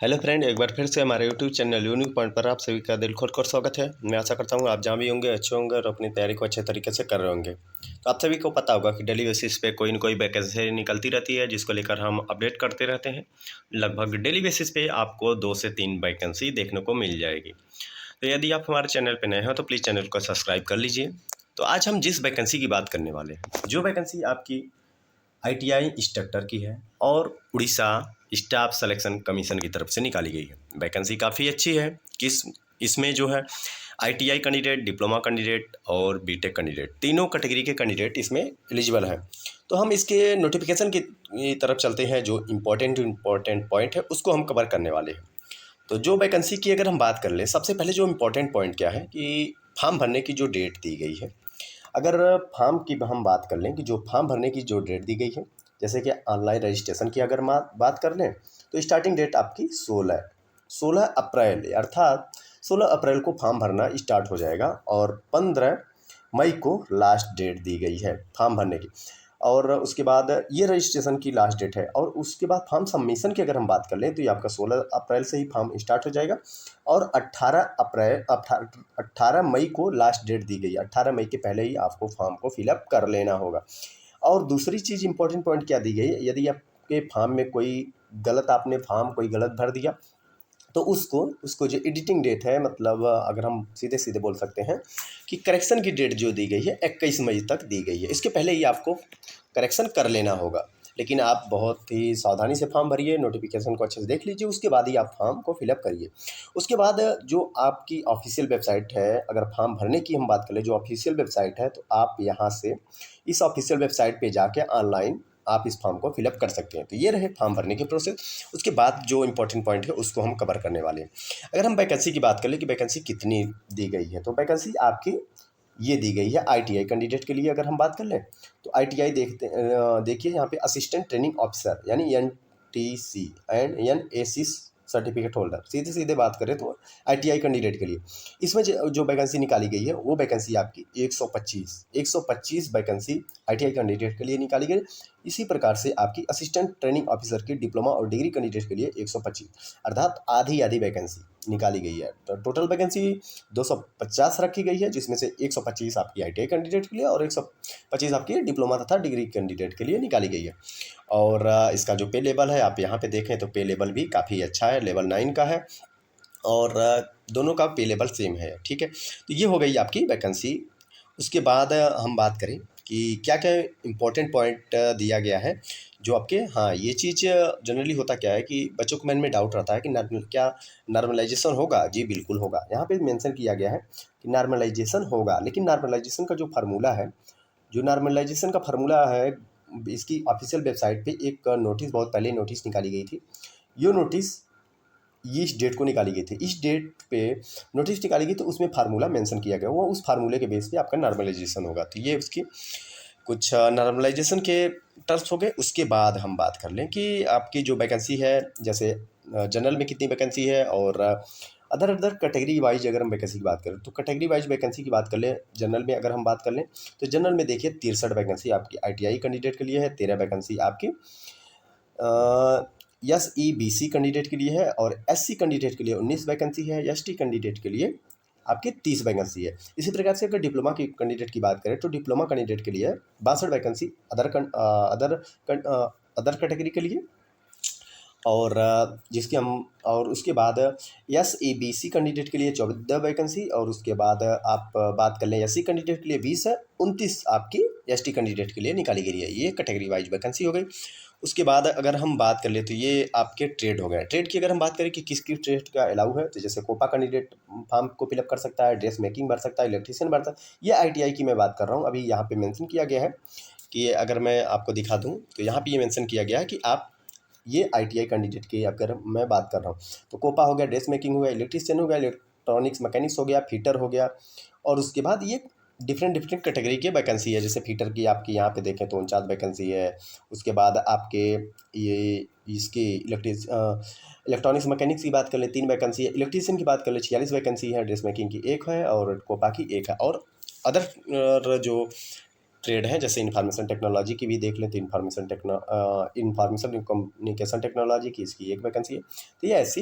Hello friend, एक बार फिर से हमारे यूट्यूब चैनल यूनिक पॉइंट पर आप सभी का दिल खोलकर स्वागत है। मैं आशा करता हूँ आप जहाँ भी होंगे अच्छे होंगे और अपनी तैयारी को अच्छे तरीके से कर रहे होंगे। तो आप सभी को पता होगा कि डेली बेसिस पे कोई न कोई वैकेंसी निकलती रहती है, जिसको लेकर हम अपडेट करते रहते हैं। लगभग डेली बेसिस पे आपको 2 से 3 वैकेंसी देखने को मिल जाएगी। तो यदि आप हमारे चैनल पर नए हो तो प्लीज़ चैनल को सब्सक्राइब कर लीजिए। तो आज हम जिस वैकेंसी की बात करने वाले हैं, जो वैकेंसी आपकी आईटीआई इंस्ट्रक्टर की है और उड़ीसा स्टाफ सिलेक्शन कमीशन की तरफ से निकाली गई है। वैकेंसी काफ़ी अच्छी है। इसमें जो है आईटीआई कैंडिडेट, डिप्लोमा कैंडिडेट और बीटेक कैंडिडेट, तीनों कैटेगरी के कैंडिडेट इसमें एलिजिबल हैं। तो हम इसके नोटिफिकेशन की तरफ चलते हैं। जो इम्पोर्टेंट पॉइंट है उसको हम कवर करने वाले हैं। तो जो वैकेंसी की अगर हम बात कर लें, सबसे पहले जो इम्पोर्टेंट पॉइंट क्या है कि फॉर्म भरने की जो डेट दी गई है। अगर फॉर्म की हम बात कर लें कि जो फॉर्म भरने की जो डेट दी गई है, जैसे कि ऑनलाइन रजिस्ट्रेशन की अगर बात कर लें तो स्टार्टिंग डेट आपकी 16 अप्रैल, अर्थात 16 अप्रैल को फॉर्म भरना स्टार्ट हो जाएगा और 15 मई को लास्ट डेट दी गई है फॉर्म भरने की। और उसके बाद ये रजिस्ट्रेशन की लास्ट डेट है। और उसके बाद फॉर्म सबमिशन की अगर हम बात कर लें तो ये आपका 16 अप्रैल से ही फॉर्म स्टार्ट हो जाएगा और 18 मई को लास्ट डेट दी गई है। 18 मई के पहले ही आपको फॉर्म को फिलअप कर लेना होगा। और दूसरी चीज़ इंपॉर्टेंट पॉइंट क्या दी गई है, यदि आपके फॉर्म में आपने फॉर्म कोई गलत भर दिया तो उसको जो एडिटिंग डेट है, मतलब अगर हम सीधे सीधे बोल सकते हैं कि करेक्शन की डेट जो दी गई है 21 मई तक दी गई है। इसके पहले ही आपको करेक्शन कर लेना होगा। लेकिन आप बहुत ही सावधानी से फॉर्म भरिए, नोटिफिकेशन को अच्छे से देख लीजिए, उसके बाद ही आप फॉर्म को फिलअप करिए। उसके बाद जो आपकी ऑफिशियल वेबसाइट है, अगर फॉर्म भरने की हम बात करें, जो ऑफिशियल वेबसाइट है, तो आप यहाँ से इस ऑफिशियल वेबसाइट पे जाके ऑनलाइन आप इस फॉर्म को फिलअप कर सकते हैं। तो ये रहे फॉर्म भरने की प्रोसेस। उसके बाद जो इंपॉर्टेंट पॉइंट है उसको हम कवर करने वाले हैं। अगर हम वैकेंसी की बात करें कि वैकेंसी कितनी दी गई है, तो वैकेंसी आपकी ये दी गई है आईटीआई कैंडिडेट के लिए। अगर हम बात कर लें तो आईटीआई देखिए यहाँ पे असिस्टेंट ट्रेनिंग ऑफिसर यानी NTC and NAC certificate holder, सीधे सीधे बात करें तो आईटीआई कैंडिडेट के लिए इसमें जो वैकेंसी निकाली गई है वो वैकेंसी आपकी 125 वैकेंसी आईटीआई कैंडिडेट के लिए निकाली गई। इसी प्रकार से आपकी असिस्टेंट ट्रेनिंग ऑफिसर की डिप्लोमा और डिग्री कैंडिडेट के लिए 125, अर्थात आधी आधी वैकेंसी निकाली गई है। तो टोटल वैकेंसी 250 रखी गई है, जिसमें से 125 आपकी आईटीआई कैंडिडेट के लिए और 125 आपकी डिप्लोमा तथा डिग्री कैंडिडेट के लिए निकाली गई है। और इसका जो पे लेवल है, आप यहाँ पे देखें तो पे लेवल भी काफ़ी अच्छा है, लेवल 9 का है और दोनों का पे लेवल सेम है। ठीक है, तो ये हो गई आपकी वैकेंसी। उसके बाद हम बात करें कि क्या क्या इम्पोर्टेंट पॉइंट दिया गया है जो आपके, हाँ, ये चीज़ जनरली होता क्या है कि बच्चों के मन में डाउट रहता है कि क्या नॉर्मलाइजेशन होगा। जी बिल्कुल होगा। यहाँ पे मेंशन किया गया है कि नॉर्मलाइजेशन होगा, लेकिन नॉर्मलाइजेशन का जो फार्मूला है, इसकी ऑफिशियल वेबसाइट पे एक नोटिस, बहुत पहले नोटिस निकाली गई थी। ये नोटिस ये इस डेट को निकाली गई थी। इस डेट पे नोटिस निकाली गई तो उसमें फार्मूला मेंशन किया गया, वो उस फार्मूले के बेस पे आपका नॉर्मलाइजेशन होगा। तो ये उसकी कुछ नॉर्मलाइजेशन के टर्म्स हो गए। उसके बाद हम बात कर लें कि आपकी जो वैकेंसी है, जैसे जनरल में कितनी वैकेंसी है और अदर कैटेगरी वाइज अगर हम वैकेंसी की बात करें तो कैटेगरी वाइज वैकेंसी की बात कर लें। जनरल में अगर हम बात कर लें तो जनरल में देखिए 63 वैकेंसी आपकी आईटीआई कैंडिडेट के लिए है, 13 वैकेंसी आपकी एसईबीसी कैंडिडेट के लिए है और एससी कैंडिडेट के लिए 19 वैकेंसी है, एसटी कैंडिडेट के लिए आपके 30 वैकेंसी है। इसी प्रकार से अगर डिप्लोमा की कैंडिडेट की बात करें तो डिप्लोमा कैंडिडेट के लिए 62 वैकेंसी अदर कैटेगरी के लिए। और जिसके हम और उसके बाद एसईबीसी कैंडिडेट के लिए 14 वैकेंसी और उसके बाद आप बात कर लें एससी कैंडिडेट के लिए 20 है, 29 आपकी एसटी कैंडिडेट के लिए निकाली गई है। ये कैटेगरी वाइज वैकेंसी हो गई। उसके बाद अगर हम बात कर ले तो ये आपके ट्रेड हो गए। ट्रेड की अगर हम बात करें कि किस ट्रेड का अलाउ है, तो जैसे कोपा कैंडिडेट फॉर्म को फिलअप कर सकता है, ड्रेस मेकिंग भर सकता है, इलेक्ट्रीशियन भर सकता है। ये आईटीआई की मैं बात कर रहा हूँ। अभी यहाँ पे मेंशन किया गया है कि अगर मैं आपको दिखा दूँ तो यहाँ पे ये मेंशन किया गया है कि आप ये आईटीआई कैंडिडेट की अगर मैं बात कर रहा हूँ तो कोपा हो गया, ड्रेस मेकिंग हो गया, इलेक्ट्रीशियन हो गया, इलेक्ट्रॉनिक्स मैकेनिक्स हो गया, फीटर हो गया। और उसके बाद ये डिफरेंट कैटेगरी की वैकेंसी है। जैसे फीटर की आपकी यहाँ पे देखें तो 49 वैकेंसी है। उसके बाद आपके ये इसकी इलेक्ट्रॉनिक्स मैकेनिक्स की बात कर लें 3 वैकेंसी है, इलेक्ट्रीशियन की बात कर लें 46 वैकेंसी है, ड्रेस मेकिंग की 1 है और कोपा की 1 है। और अदर जो ट्रेड हैं, जैसे इन्फॉर्मेशन टेक्नोलॉजी की भी देख लें तो इन्फॉर्मेशन कम्युनिकेशन टेक्नोलॉजी की इसकी एक वैकेंसी है। तो ये ऐसी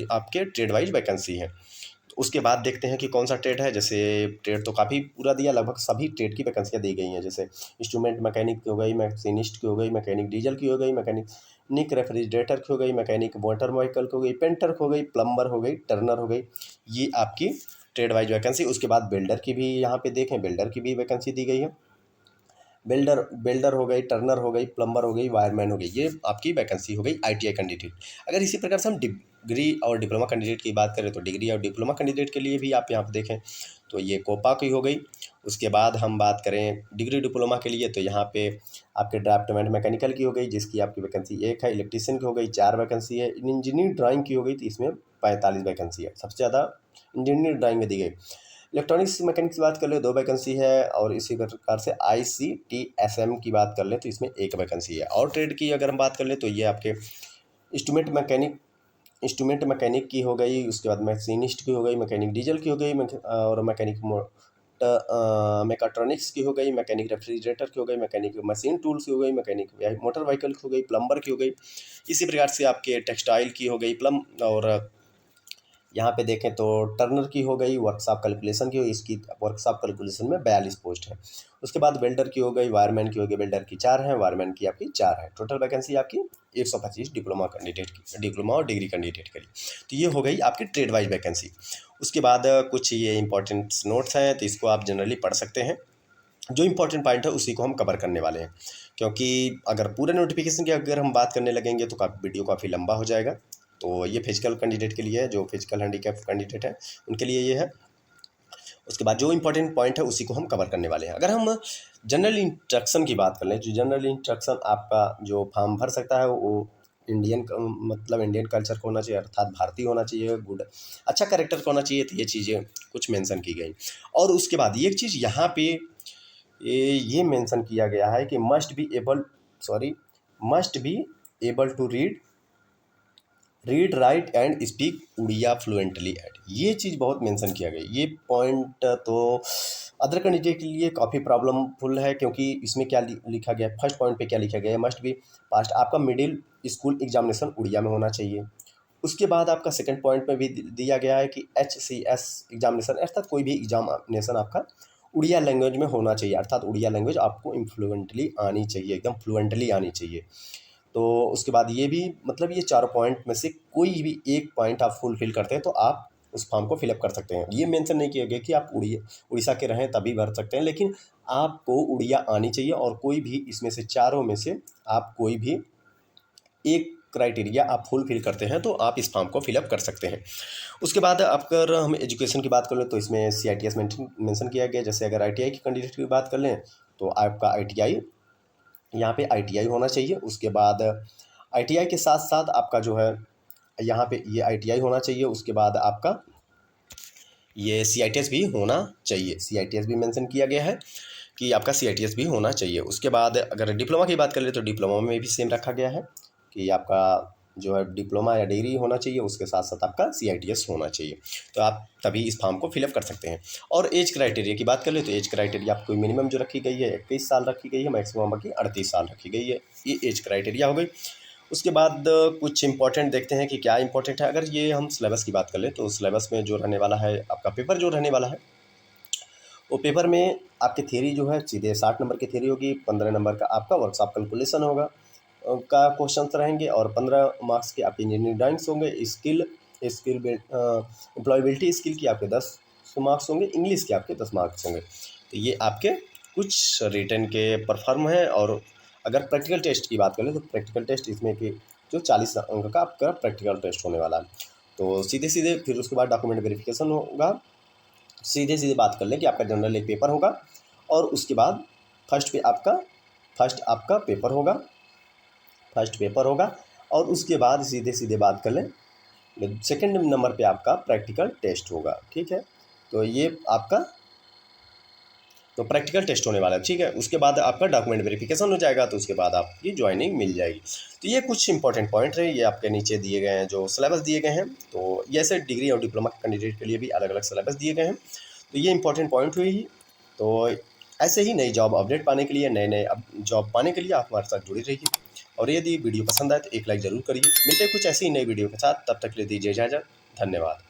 आपके ट्रेड वाइज वैकेंसी है। तो उसके बाद देखते हैं कि कौन सा ट्रेड है। जैसे ट्रेड तो काफ़ी पूरा दिया, लगभग सभी ट्रेड की वैकेंसियाँ दी गई हैं। जैसे इंस्ट्रूमेंट मैकेनिक की हो गई, मैकेनिस्ट की हो गई, मैकेनिक डीजल की हो गई, मैकेनिक रेफ्रिजरेटर की हो गई, मैकेनिक मोटर व्हीकल की हो गई, पेंटर की हो गई, प्लम्बर हो गई, टर्नर हो गई। ये आपकी ट्रेड वाइज वैकेंसी। उसके बाद बिल्डर की भी यहाँ पे देखें, बिल्डर की भी वैकेंसी दी गई है। बिल्डर बिल्डर हो गई, टर्नर हो गई, प्लम्बर हो गई, वायरमैन हो गई, ये आपकी वैकेंसी हो गई आईटीआई कैंडिडेट। अगर इसी प्रकार से हम डिग्री और डिप्लोमा कैंडिडेट की बात करें तो डिग्री और डिप्लोमा कैंडिडेट के लिए भी आप यहाँ पर देखें तो ये कोपा की हो गई। उसके बाद हम बात करें डिग्री डिप्लोमा के लिए तो यहाँ पे आपके ड्राफ्टमैन मैकेनिकल की हो गई, जिसकी आपकी वैकेंसी 1 है। इलेक्ट्रीशियन की हो गई, 4 वैकेंसी है। इंजीनियर ड्राइंग की हो गई तो इसमें 45 वैकेंसी है, सबसे ज़्यादा इंजीनियर ड्राइंग में दी गई। इलेक्ट्रॉनिक्स मैकेनिक्स की बात कर ले 2 वैकेंसी है। और इसी प्रकार से ICTSM की बात कर ले तो इसमें 1 वैकेंसी है। और ट्रेड की अगर हम बात कर ले तो ये आपके इंस्ट्रूमेंट मैकेनिक की हो गई, उसके बाद मशीनिस्ट की हो गई, मैकेनिक डीजल की हो गई, और मैकाट्रॉनिक्स की हो गई, मैकेनिक रेफ्रिजरेटर की हो गई, मैकेनिक मशीन टूल्स की हो गई, मैकेनिक मोटर व्हीकल की हो गई, प्लम्बर की हो गई। इसी प्रकार से आपके टेक्सटाइल की हो गई, और यहाँ पे देखें तो टर्नर की हो गई, वर्कशॉप कैलकुलेशन की हो गई। इसकी वर्कशॉप कैलकुलेशन में 42 पोस्ट है। उसके बाद वेल्डर की हो गई, वायरमैन की हो गई, वेल्डर की 4 है, वायरमैन की आपकी 4 है। टोटल वैकेंसी आपकी 125 डिप्लोमा कैंडिडेट की, डिप्लोमा और डिग्री कैंडिडेट के लिए। तो ये हो गई आपकी ट्रेड वाइज वैकेंसी। उसके बाद कुछ ये इंपॉर्टेंट नोट्स हैं तो इसको आप जनरली पढ़ सकते हैं। जो इंपॉर्टेंट पॉइंट है उसी को हम कवर करने वाले हैं, क्योंकि अगर पूरे नोटिफिकेशन की अगर हम बात करने लगेंगे तो वीडियो काफ़ी लंबा हो जाएगा। तो ये फिजिकल कैंडिडेट के लिए है, जो फिजिकल हैंडीकैप कैंडिडेट है उनके लिए ये है। उसके बाद जो इंपॉर्टेंट पॉइंट है उसी को हम कवर करने वाले हैं। अगर हम जनरल इंस्ट्रक्शन की बात कर लें, जो जनरल इंस्ट्रक्शन आपका जो फॉर्म भर सकता है वो मतलब इंडियन कल्चर का होना चाहिए, अर्थात भारतीय होना चाहिए, गुड अच्छा कैरेक्टर का होना चाहिए। तो ये चीज़ें कुछ मेंशन की गई। और उसके बाद ये चीज़ यहाँ पे ये मेंशन किया गया है कि must be able to read write and speak Odia fluently at. ये चीज़ बहुत मेंशन किया गया। ये पॉइंट तो अदर कैंडिडेट के लिए काफ़ी प्रॉब्लमफुल है, क्योंकि इसमें क्या लिखा गया है, फर्स्ट पॉइंट पे क्या लिखा गया है, मस्ट बी पास्ट आपका मिडिल स्कूल एग्जामिनेशन उड़िया में होना चाहिए। उसके बाद आपका सेकंड पॉइंट में भी दिया गया है कि HCS एग्जामिनेशन, अर्थात कोई भी एग्जामिनेशन आपका उड़िया लैंग्वेज में होना चाहिए, अर्थात उड़िया लैंग्वेज आपको इन्फ्लुएंटली आनी चाहिए, एकदम फ्लुएंटली आनी चाहिए। तो उसके बाद ये भी मतलब ये 4 पॉइंट में से कोई भी एक पॉइंट आप फुलफिल करते हैं तो आप उस फॉर्म को फिलअप कर सकते हैं। ये मेंशन नहीं किया गया कि आप उड़ीसा के रहें तभी भर सकते हैं, लेकिन आपको उड़िया आनी चाहिए। और कोई भी इसमें से चारों में से आप कोई भी एक क्राइटेरिया आप फुलफिल करते हैं तो आप इस फॉर्म को फिलअप कर सकते हैं। उसके बाद अगर हम एजुकेशन की बात कर लें तो इसमें CITS मेंशन किया गया। जैसे अगर ITI की कैंडिडेट की बात कर लें तो आपका ITI यहाँ पे ITI होना चाहिए। उसके बाद ITI के साथ साथ आपका जो है यहाँ पे ये ITI होना चाहिए। उसके बाद आपका ये CITS भी होना चाहिए, CITS भी मेंशन किया गया है कि आपका CITS भी होना चाहिए। उसके बाद अगर डिप्लोमा की बात कर ले तो डिप्लोमा में भी सेम रखा गया है कि आपका जो है डिप्लोमा या डिग्री होना चाहिए, उसके साथ साथ आपका CITS होना चाहिए। तो आप तभी इस फॉर्म को फिलअप कर सकते हैं। और एज क्राइटेरिया की बात कर ले तो एज क्राइटेरिया आपको मिनिमम जो रखी गई है 21 साल रखी गई है, मैक्सिमम आपकी 38 साल रखी गई है। ये एज क्राइटेरिया हो गई। उसके बाद कुछ इंपॉर्टेंट देखते हैं कि क्या इंपॉर्टेंट है। अगर ये हम सिलेबस की बात कर ले तो सिलेबस में जो रहने वाला है, आपका पेपर जो रहने वाला है, वो पेपर में आपकी थ्योरी जो है सीधे 60 नंबर की थ्योरी होगी, 15 नंबर का आपका वर्कशॉप कैलकुलेशन होगा का क्वेश्चन रहेंगे, और 15 मार्क्स के आपके इंजीनियरिंग ड्राइंग्स होंगे। एम्प्लॉयबिलिटी स्किल की आपके 10 मार्क्स होंगे, इंग्लिश के आपके 10 मार्क्स होंगे। तो ये आपके कुछ रिटन के परफॉर्म हैं। और अगर प्रैक्टिकल टेस्ट की बात करें तो प्रैक्टिकल टेस्ट इसमें कि जो 40 अंक का आपका प्रैक्टिकल टेस्ट होने वाला है। तो सीधे सीधे फिर उसके बाद डॉक्यूमेंट वेरिफिकेशन होगा। सीधे सीधे बात कर लें कि आपका जनरल एक पेपर होगा, और उसके बाद फर्स्ट आपका पेपर होगा, और उसके बाद सीधे सीधे बात कर लें सेकंड नंबर पे आपका प्रैक्टिकल टेस्ट होगा। ठीक है, तो ये आपका तो प्रैक्टिकल टेस्ट होने वाला है। ठीक है, उसके बाद आपका डॉक्यूमेंट वेरिफिकेशन हो जाएगा, तो उसके बाद आपकी ज्वाइनिंग मिल जाएगी। तो ये कुछ इंपॉर्टेंट पॉइंट रहे, ये आपके नीचे दिए गए हैं, जो सिलेबस दिए गए हैं। तो ये ऐसे डिग्री और डिप्लोमा कैंडिडेट के लिए भी अलग अलग सिलेबस दिए गए हैं। तो ये इंपॉर्टेंट पॉइंट हुई। तो ऐसे ही नई जॉब अपडेट पाने के लिए, नए नए जॉब पाने के लिए आप हमारे साथ जुड़े रहिए। और यदि वीडियो पसंद आए तो एक लाइक ज़रूर करिए। मिलते हैं कुछ ऐसी ही नई वीडियो के साथ, तब तक के लिए दीजिए इजाज़त। धन्यवाद।